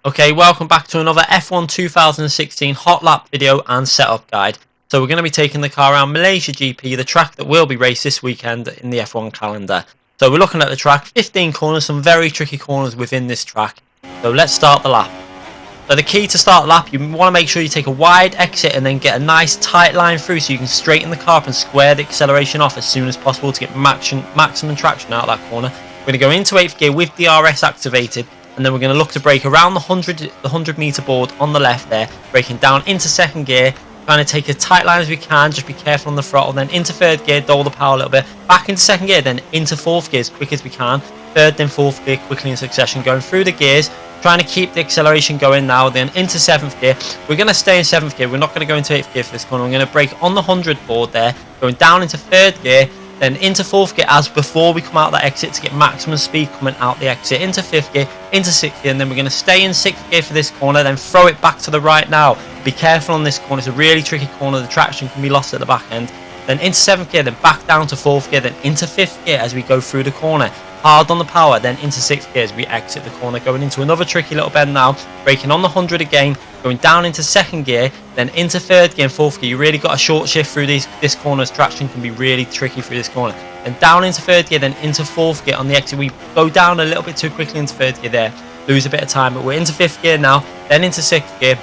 Okay, welcome back to another F1 2016 hot lap video and setup guide. So we're going to be taking the car around Malaysia GP, the track that will be raced this weekend in the F1 calendar. So we're looking at the track, 15 corners, some very tricky corners within this track. So let's start the lap. So the key to start the lap, you want to make sure you take a wide exit and then get a nice tight line through so you can straighten the car up and square the acceleration off as soon as possible to get maximum traction out of that corner. We're going to go into 8th gear with the RS activated. And then we're going to look to brake around the 100 meter board on the left there, braking down into 2nd gear, trying to take as tight line as we can, just be careful on the throttle, then into 3rd gear, dull the power a little bit, back into 2nd gear, then into 4th gear as quick as we can, 3rd then 4th gear quickly in succession, going through the gears, trying to keep the acceleration going now, then into 7th gear. We're going to stay in 7th gear, we're not going to go into 8th gear for this corner, we're going to brake on the 100 board there, going down into 3rd gear, then into 4th gear as before we come out that exit to get maximum speed coming out the exit, into 5th gear, into 6th gear, and then we're going to stay in 6th gear for this corner, then throw it back to the right now. Be careful on this corner, it's a really tricky corner, the traction can be lost at the back end. Then into 7th gear, then back down to 4th gear, then into 5th gear as we go through the corner. Hard on the power, then into 6th gear as we exit the corner, going into another tricky little bend now, braking on the 100 again, going down into 2nd gear, then into 3rd gear and 4th gear. You really got a short shift through this corner, as traction can be really tricky through this corner. And down into 3rd gear, then into 4th gear on the exit. We go down a little bit too quickly into 3rd gear there, lose a bit of time, but we're into 5th gear now, then into 6th gear,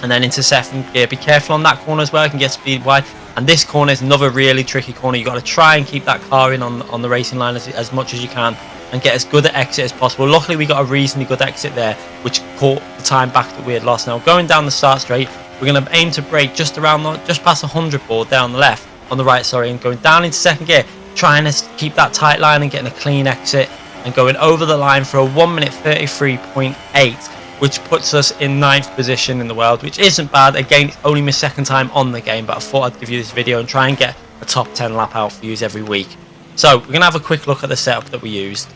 and then into 7th gear. Be careful on that corner as well, it can get speed wide. And this corner is another really tricky corner. You've got to try and keep that car in on the racing line as much as you can and get as good an exit as possible. Luckily, we got a reasonably good exit there, which caught the time back that we had lost. Now, going down the start straight, we're going to aim to brake just past the 100 board down the left, on the right, sorry, and going down into 2nd gear, trying to keep that tight line and getting a clean exit and going over the line for a 1:33.8. which puts us in 9th position in the world, which isn't bad. Again, it's only my 2nd time on the game, but I thought I'd give you this video and try and get a top 10 lap out for you every week. So we're going to have a quick look at the setup that we used.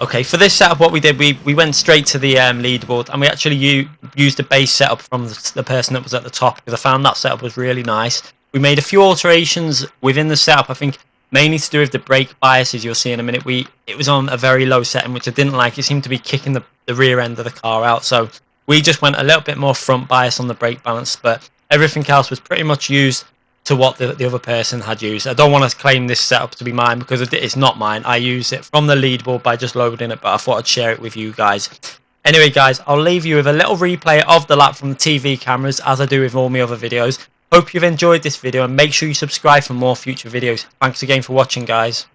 Okay, for this setup, what we did, we went straight to the leaderboard, and we actually used the base setup from the person that was at the top, because I found that setup was really nice. We made a few alterations within the setup, I think mainly to do with the brake bias, as you'll see in a minute. It was on a very low setting, which I didn't like. It seemed to be kicking the rear end of the car out, so we just went a little bit more front bias on the brake balance, but everything else was pretty much used to what the other person had used. I don't want to claim this setup to be mine because it's not mine. I use it from the leaderboard by just loading it, but I thought I'd share it with you guys. Anyway guys, I'll leave you with a little replay of the lap from the TV cameras, as I do with all my other videos. Hope you've enjoyed this video, and make sure you subscribe for more future videos. Thanks again for watching, guys.